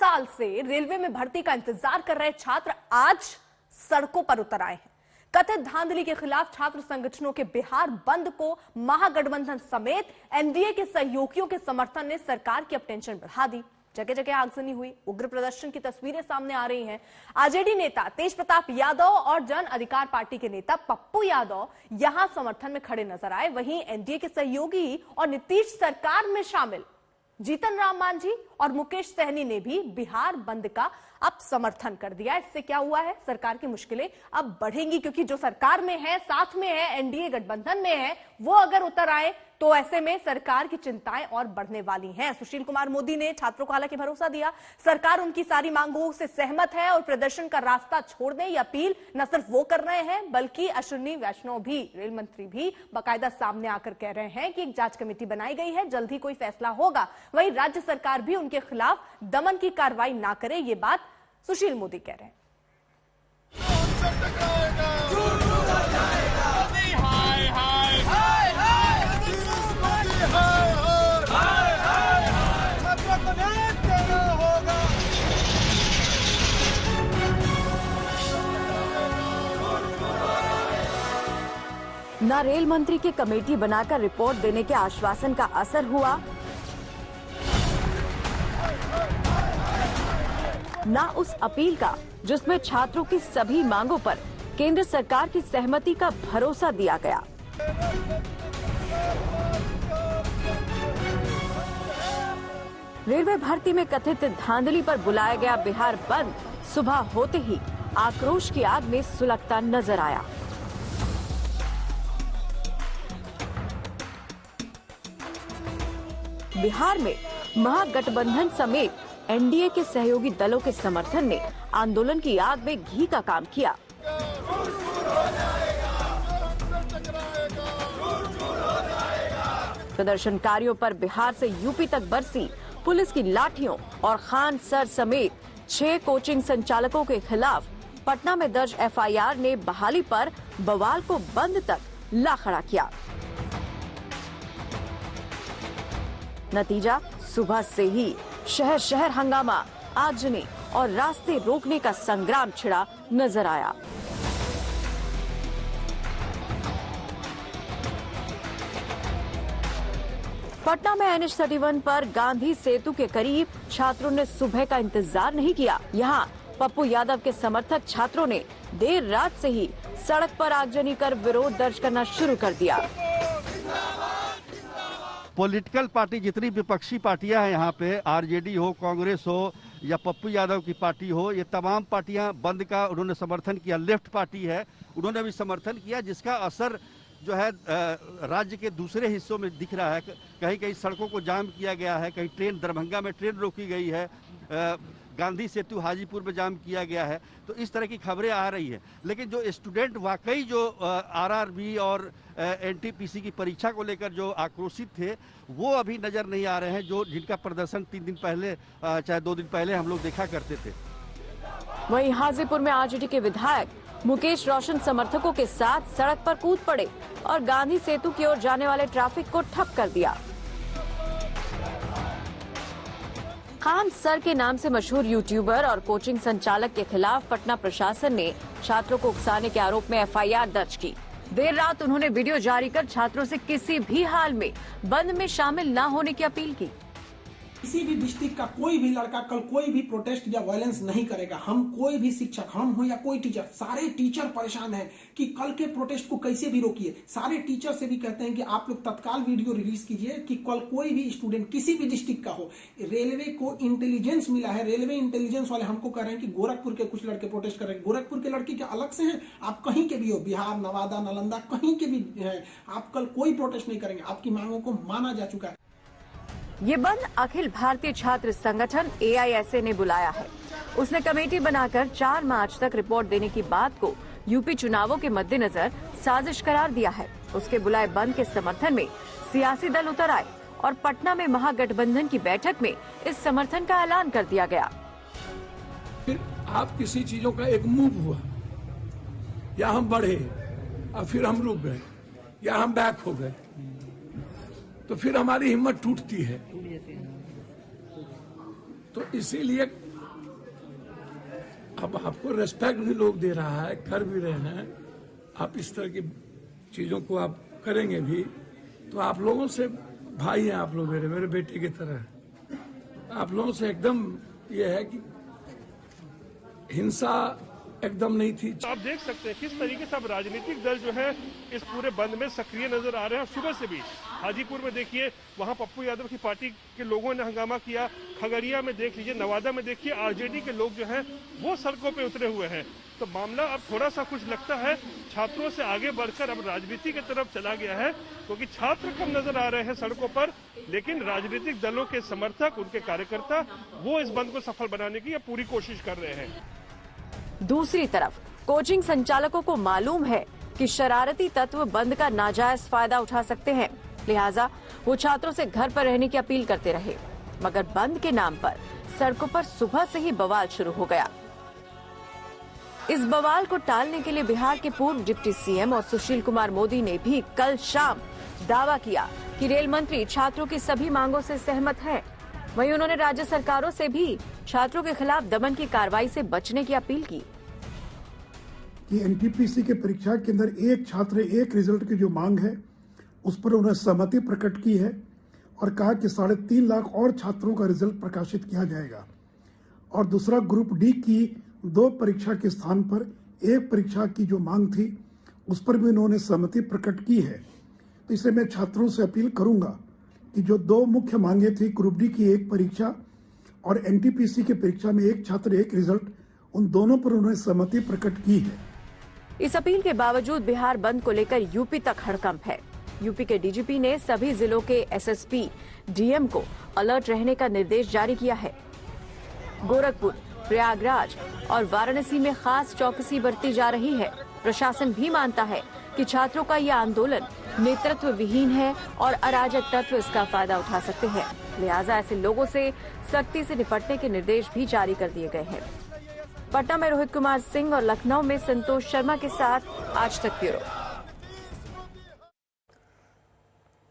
साल से रेलवे में भर्ती का इंतजार कर रहे छात्र आज सड़कों पर उतर आए हैं। कथित धांधली के खिलाफ छात्र संगठनों के बिहार बंद को महागठबंधन समेत एनडीए के सहयोगियों के समर्थन ने सरकार की अब टेंशन बढ़ा दी। जगह जगह आगजनी हुई, उग्र प्रदर्शन की तस्वीरें सामने आ रही हैं। आरजेडी नेता तेज प्रताप यादव और जन अधिकार पार्टी के नेता पप्पू यादव यहां समर्थन में खड़े नजर आए। वहीं एनडीए के सहयोगी और नीतीश सरकार में शामिल जीतन राम मांझी और मुकेश सहनी ने भी बिहार बंद का अब समर्थन कर दिया। इससे क्या हुआ है, सरकार की मुश्किलें अब बढ़ेंगी, क्योंकि जो सरकार में है, साथ में है, एनडीए गठबंधन में है, वो अगर उतर आए तो ऐसे में सरकार की चिंताएं और बढ़ने वाली हैं। सुशील कुमार मोदी ने छात्रों को हालांकि भरोसा दिया, सरकार उनकी सारी मांगों से सहमत है और प्रदर्शन का रास्ता छोड़ने की अपील न सिर्फ वो कर रहे हैं, बल्कि अश्विनी वैष्णव भी, रेल मंत्री भी बाकायदा सामने आकर कह रहे हैं कि एक जांच कमेटी बनाई गई है, जल्द ही कोई फैसला होगा। वहीं राज्य सरकार भी उनके खिलाफ दमन की कार्रवाई ना करे, ये बात सुशील मोदी कह रहे हैं। ना रेल मंत्री की कमेटी बनाकर रिपोर्ट देने के आश्वासन का असर हुआ, ना उस अपील का जिसमें छात्रों की सभी मांगों पर केंद्र सरकार की सहमति का भरोसा दिया गया। रेलवे भर्ती में कथित धांधली पर बुलाया गया बिहार बंद सुबह होते ही आक्रोश की आग में सुलगता नजर आया। बिहार में महागठबंधन समेत एनडीए के सहयोगी दलों के समर्थन ने आंदोलन की आग में घी का काम किया। प्रदर्शनकारियों पर बिहार से यूपी तक बरसी पुलिस की लाठियों और खान सर समेत 6 कोचिंग संचालकों के खिलाफ पटना में दर्ज एफआईआर ने बहाली पर बवाल को बंद तक ला खड़ा किया। नतीजा, सुबह से ही शहर शहर हंगामा, आगजनी और रास्ते रोकने का संग्राम छिड़ा नजर आया। पटना में NH-31 पर गांधी सेतु के करीब छात्रों ने सुबह का इंतजार नहीं किया। यहाँ पप्पू यादव के समर्थक छात्रों ने देर रात से ही सड़क पर आगजनी कर विरोध दर्ज करना शुरू कर दिया। पॉलिटिकल पार्टी जितनी विपक्षी पार्टियां हैं यहाँ पे, आरजेडी हो, कांग्रेस हो या पप्पू यादव की पार्टी हो, ये तमाम पार्टियां बंद का उन्होंने समर्थन किया। लेफ्ट पार्टी है, उन्होंने भी समर्थन किया, जिसका असर जो है राज्य के दूसरे हिस्सों में दिख रहा है। कहीं कहीं सड़कों को जाम किया गया है, कहीं ट्रेन, दरभंगा में ट्रेन रोकी गई है, गांधी सेतु हाजीपुर में जाम किया गया है। तो इस तरह की खबरें आ रही है। लेकिन जो स्टूडेंट वाकई जो आरआरबी और एनटीपीसी की परीक्षा को लेकर जो आक्रोशित थे, वो अभी नजर नहीं आ रहे हैं, जो जिनका प्रदर्शन 3 दिन पहले चाहे 2 दिन पहले हम लोग देखा करते थे। वहीं हाजीपुर में आरजेडी के विधायक मुकेश रोशन समर्थकों के साथ सड़क पर कूद पड़े और गांधी सेतु की ओर जाने वाले ट्रैफिक को ठप कर दिया। खान सर के नाम से मशहूर यूट्यूबर और कोचिंग संचालक के खिलाफ पटना प्रशासन ने छात्रों को उकसाने के आरोप में एफआईआर दर्ज की। देर रात उन्होंने वीडियो जारी कर छात्रों से किसी भी हाल में बंद में शामिल न होने की अपील की। किसी भी डिस्ट्रिक्ट का कोई भी लड़का कल कोई भी प्रोटेस्ट या वायलेंस नहीं करेगा। हम कोई भी शिक्षक, हम हो या कोई टीचर, सारे टीचर परेशान हैं कि कल के प्रोटेस्ट को कैसे भी रोकिए। सारे टीचर से भी कहते हैं कि आप लोग तत्काल वीडियो रिलीज कीजिए कि कल कोई भी स्टूडेंट किसी भी डिस्ट्रिक्ट का हो। रेलवे को इंटेलिजेंस मिला है, रेलवे इंटेलिजेंस वाले हमको कह रहे हैं कि गोरखपुर के कुछ लड़के प्रोटेस्ट कर रहे हैं। गोरखपुर के लड़के क्या अलग से हैं? आप कहीं के भी हो, बिहार, नवादा, नालंदा, कहीं के भी हैं, आप कल कोई प्रोटेस्ट नहीं करेंगे। आपकी मांगों को माना जा चुका है। ये बंद अखिल भारतीय छात्र संगठन AISA ने बुलाया है। उसने कमेटी बनाकर 4 मार्च तक रिपोर्ट देने की बात को यूपी चुनावों के मद्देनजर साजिश करार दिया है। उसके बुलाए बंद के समर्थन में सियासी दल उतर आए और पटना में महागठबंधन की बैठक में इस समर्थन का ऐलान कर दिया गया। फिर आप किसी चीजों का एक मूव हुआ, या हम बढ़े और फिर हम रुक गए, या हम बैक हो गए, तो फिर हमारी हिम्मत टूटती है। तो इसीलिए अब आपको रेस्पेक्ट भी लोग दे रहा है, कर भी रहे हैं, आप इस तरह की चीजों को आप करेंगे भी, तो आप लोगों से भाई हैं, आप लोग मेरे बेटे की तरह। आप लोगों से एकदम ये है कि हिंसा एकदम नहीं थी। आप देख सकते हैं किस तरीके से अब राजनीतिक दल जो है इस पूरे बंद में सक्रिय नजर आ रहे हैं। सुबह से भी हाजीपुर में देखिए, वहां पप्पू यादव की पार्टी के लोगों ने हंगामा किया, खगड़िया में देख लीजिए, नवादा में देखिए आरजेडी के लोग जो हैं वो सड़कों पे उतरे हुए हैं। तो मामला अब थोड़ा सा कुछ लगता है छात्रों से आगे बढ़कर अब राजनीति की तरफ चला गया है, क्योंकि छात्र कम नजर आ रहे हैं सड़कों पर, लेकिन राजनीतिक दलों के समर्थक, उनके कार्यकर्ता वो इस बंद को सफल बनाने की पूरी कोशिश कर रहे हैं। दूसरी तरफ कोचिंग संचालकों को मालूम है कि शरारती तत्व बंद का नाजायज फायदा उठा सकते हैं, लिहाजा वो छात्रों से घर पर रहने की अपील करते रहे, मगर बंद के नाम पर सड़कों पर सुबह से ही बवाल शुरू हो गया। इस बवाल को टालने के लिए बिहार के पूर्व डिप्टी सीएम और सुशील कुमार मोदी ने भी कल शाम दावा किया कि रेल मंत्री छात्रों की सभी मांगों से सहमत हैं। वहीं उन्होंने राज्य सरकारों से भी छात्रों के खिलाफ दमन की कार्रवाई से बचने की अपील की। कि एनटीपीसी के परीक्षा के अंदर एक छात्र एक रिजल्ट की जो मांग है उस पर उन्होंने सहमति प्रकट की है और कहा कि 3.5 लाख और छात्रों का रिजल्ट प्रकाशित किया जाएगा। और दूसरा ग्रुप डी की 2 परीक्षा के स्थान पर एक परीक्षा की जो मांग थी उस पर भी उन्होंने सहमति प्रकट की है। तो इसलिए मैं छात्रों से अपील करूंगा कि जो 2 मुख्य मांगे थी, ग्रुप डी की एक परीक्षा और एनटीपीसी की परीक्षा में एक छात्र एक रिजल्ट, उन दोनों पर उन्होंने सहमति प्रकट की है। इस अपील के बावजूद बिहार बंद को लेकर यूपी तक हड़कंप है। यूपी के डीजीपी ने सभी जिलों के एसएसपी, डीएम को अलर्ट रहने का निर्देश जारी किया है। गोरखपुर, प्रयागराज और वाराणसी में खास चौकसी बरती जा रही है। प्रशासन भी मानता है कि छात्रों का यह आंदोलन नेतृत्व विहीन है और अराजक तत्व इसका फायदा उठा सकते हैं, लिहाजा ऐसे लोगों से सख्ती से निपटने के निर्देश भी जारी कर दिए गए हैं। पटना में रोहित कुमार सिंह और लखनऊ में संतोष शर्मा के साथ आज तक ब्यूरो।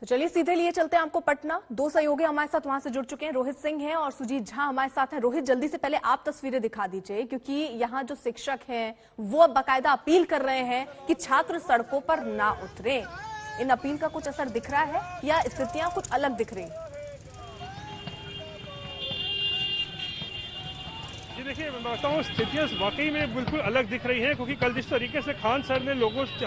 तो चलिए सीधे लिए चलते हैं आपको पटना। 2 सहयोगी हमारे साथ वहां से जुड़ चुके हैं, रोहित सिंह हैं और सुजीत झा हमारे साथ हैं। रोहित, जल्दी से पहले आप तस्वीरें दिखा दीजिए, क्योंकि यहाँ जो शिक्षक हैं वो बाकायदा अपील कर रहे हैं कि छात्र सड़कों पर ना उतरे। इन अपील का कुछ असर दिख रहा है या स्थितियां कुछ अलग दिख रही हैं? देखिए, मैं बताऊं, स्थितियां वाकई में बिल्कुल अलग दिख रही हैं, क्योंकि कल जिस तरीके से खान सर ने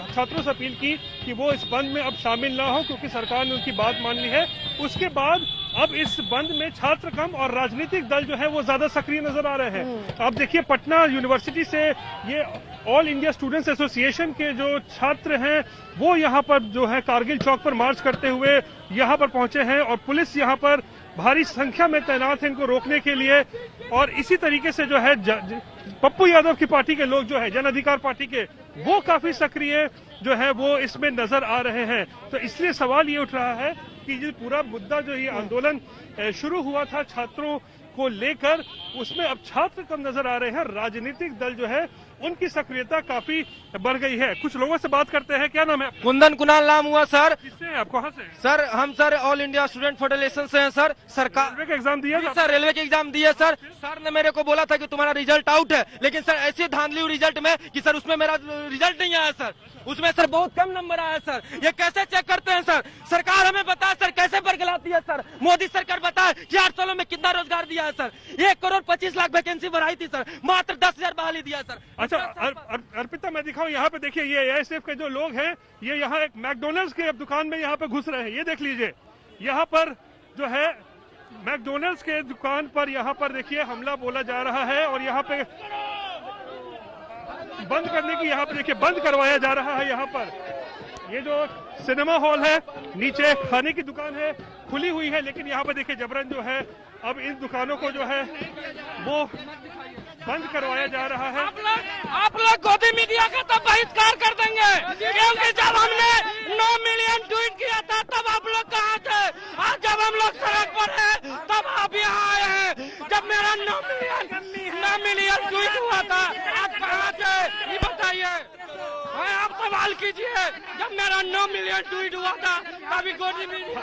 छात्रों से अपील की कि वो इस बंद में अब शामिल ना हो क्योंकि सरकार ने उनकी बात मान ली है, उसके बाद अब इस बंद में छात्र कम और राजनीतिक दल जो है वो ज्यादा सक्रिय नजर आ रहे हैं। आप देखिए, पटना यूनिवर्सिटी से ये ऑल इंडिया स्टूडेंट्स एसोसिएशन के जो छात्र हैं वो यहाँ पर जो है कारगिल चौक पर मार्च करते हुए यहाँ पर पहुंचे हैं और पुलिस यहाँ पर भारी संख्या में तैनात है इनको रोकने के लिए। और इसी तरीके से जो है पप्पू यादव की पार्टी के लोग जो है, जन अधिकार पार्टी के, वो काफी सक्रिय जो है वो इसमें नजर आ रहे हैं। तो इसलिए सवाल ये उठ रहा है कि ये पूरा मुद्दा जो ये आंदोलन शुरू हुआ था छात्रों को लेकर, उसमें अब छात्र कम नजर आ रहे हैं, राजनीतिक दल जो है उनकी सक्रियता काफी बढ़ गई है। कुछ लोगों से बात करते हैं। क्या नाम है? कुंदन कुणाल नाम हुआ सर। किससे हैं आप? कहाँ से? सर हम sir all India student federation से हैं सर। सरकार रेलवे का एग्जाम दिया? सर रेलवे के एग्जाम दिए सर। सर ने मेरे को बोला था कि तुम्हारा रिजल्ट आउट है, लेकिन सर ऐसी धांधली रिजल्ट में कि सर उसमें मेरा रिजल्ट नहीं आया सर, उसमें सर बहुत कम नंबर आया सर। ये कैसे चेक करते हैं सर? सरकार हमें बताए सर, कैसे बरगलाती है सर? मोदी सरकार बताए कि 8 सालों में कितना रोजगार दिया है सर? 1,25,00,000 वैकेंसी बढ़ाई थी सर, मात्र 10,000 बहाली दिया सर। अच्छा अर्पिता, मैं दिखाऊं यहाँ पे, देखिए ये एआईएसएफ के जो लोग हैं ये यहाँ एक मैकडोनल्ड्स के दुकान में यहाँ पे घुस रहे हैं। ये देख लीजिए, यहाँ पर जो है मैकडोनल्ड्स के दुकान पर यहाँ पर देखिए हमला बोला जा रहा है और यहाँ पे बंद करने की, यहाँ पे देखिए बंद करवाया जा रहा है। यहाँ पर ये जो सिनेमा हॉल है, नीचे खाने की दुकान है, खुली हुई है, लेकिन यहाँ पे देखिए जबरन जो है अब इन दुकानों को जो है वो बंद करवाया जा रहा है। आप लोग गोदी मीडिया का तो बहिष्कार कर देंगे, क्योंकि जब हमने 9 मिलियन ट्वीट किया था तब आप लोग कहाँ थे? आज जब हम लोग सड़क पर हैं तब आप यहाँ आए हैं। जब मेरा 9 मिलियन ट्वीट हुआ था आप कहाँ थे? ये बताइए। आप सब सवाल कीजिए, जब मेरा 9 मिलियन ट्वीट हुआ था तभी गोदी मीडिया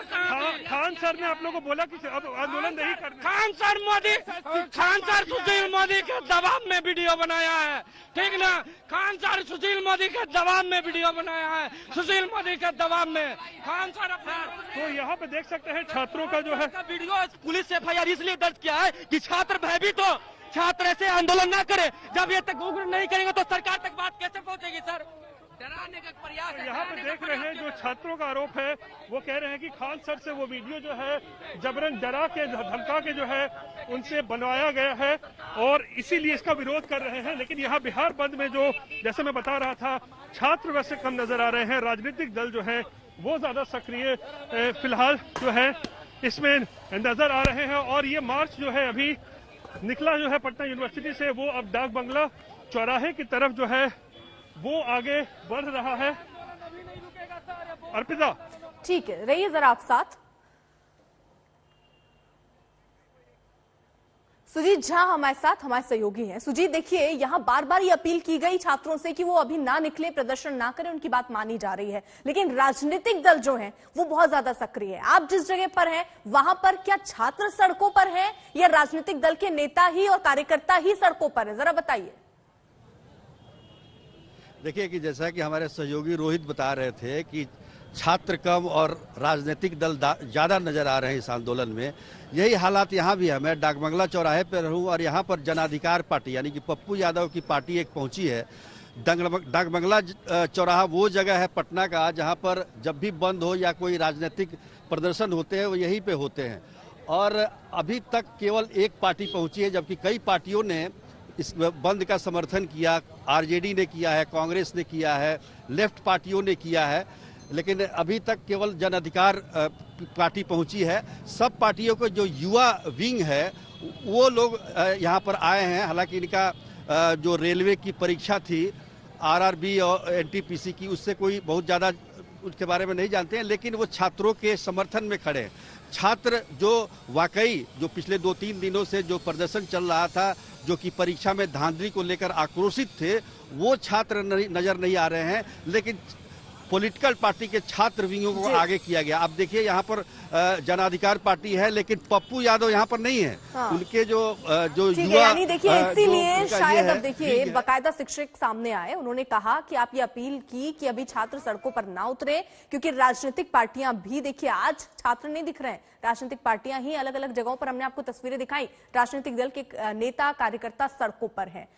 खान सर ने आप लोगों को बोला कि अब आंदोलन नहीं करना। खान सर सुशील मोदी के दबाव में वीडियो बनाया है, ठीक ना। खान सर सुशील मोदी के दबाव में वीडियो बनाया है, सुशील मोदी के दबाव में खान सर अपना। तो यहाँ पे देख सकते हैं छात्रों का जो है वीडियो पुलिस FIR इसलिए दर्ज किया है कि छात्र भयभीत हो, छात्र ऐसे आंदोलन ना करे। जब ये तक उग्र नहीं करेंगे तो सरकार तक बात कैसे पहुंचेगी सर? डराने का प्रयास है। यहाँ पे देख रहे हैं जो छात्रों का आरोप है, वो कह रहे हैं कि खान सर से वो वीडियो जो है जबरन डरा के धमका के जो है उनसे बनवाया गया है और इसीलिए इसका विरोध कर रहे हैं। लेकिन यहाँ बिहार बंद में जो जैसे मैं बता रहा था, छात्र वैसे कम नजर आ रहे हैं, राजनीतिक दल जो है वो ज्यादा सक्रिय फिलहाल जो है इसमें नजर आ रहे हैं। और ये मार्च जो है अभी निकला जो है पटना यूनिवर्सिटी से, वो अब डाक बंगला चौराहे की तरफ जो है वो आगे बढ़ रहा है। अर्पिता, ठीक है, रहिए जरा आप साथ। सुजीत झा हमारे साथ, हमारे सहयोगी हैं। सुजीत, देखिए यहाँ बार बार ये अपील की गई छात्रों से कि वो अभी ना निकले, प्रदर्शन ना करें, उनकी बात मानी जा रही है, लेकिन राजनीतिक दल जो हैं वो बहुत ज्यादा सक्रिय है। आप जिस जगह पर हैं वहां पर क्या छात्र सड़कों पर हैं या राजनीतिक दल के नेता ही और कार्यकर्ता ही सड़कों पर है, जरा बताइए। देखिए कि जैसा कि हमारे सहयोगी रोहित बता रहे थे कि छात्र कम और राजनीतिक दल ज्यादा नजर आ रहे हैं इस आंदोलन में। यही हालात यहाँ भी है। मैं डाकबंगला चौराहे पर हूँ और यहाँ पर जन अधिकार पार्टी यानी कि पप्पू यादव की पार्टी एक पहुंची है। डाकबंगला चौराहा वो जगह है पटना का जहाँ पर जब भी बंद हो या कोई राजनीतिक प्रदर्शन होते हैं वो यहीं पे होते हैं। और अभी तक केवल एक पार्टी पहुंची है, जबकि कई पार्टियों ने इस बंद का समर्थन किया। RJD ने किया है, कांग्रेस ने किया है, लेफ्ट पार्टियों ने किया है, लेकिन अभी तक केवल जन अधिकार पार्टी पहुंची है। सब पार्टियों को जो युवा विंग है वो लोग यहाँ पर आए हैं। हालांकि इनका जो रेलवे की परीक्षा थी RRB और NTPC की, उससे कोई बहुत ज़्यादा उसके बारे में नहीं जानते हैं, लेकिन वो छात्रों के समर्थन में खड़े हैं। छात्र जो वाकई जो पिछले 2-3 दिनों से जो प्रदर्शन चल रहा था, जो कि परीक्षा में धांधली को लेकर आक्रोशित थे, वो छात्र नजर नहीं आ रहे हैं, लेकिन पॉलिटिकल पार्टी के छात्र विंगों को आगे किया गया। अब देखिए यहाँ पर जन अधिकार पार्टी है, लेकिन पप्पू यादव यहाँ पर नहीं है। हाँ। उनके जो युवा, यानी देखिए इसीलिए शायद अब देखिए बाकायदा शिक्षक सामने आए, उन्होंने कहा कि आप ये अपील की कि अभी छात्र सड़कों पर ना उतरे, क्योंकि राजनीतिक पार्टियां भी देखिए आज छात्र नहीं दिख रहे हैं, राजनीतिक पार्टियां ही अलग अलग जगहों पर, हमने आपको तस्वीरें दिखाई, राजनीतिक दल के नेता कार्यकर्ता सड़कों पर हैं।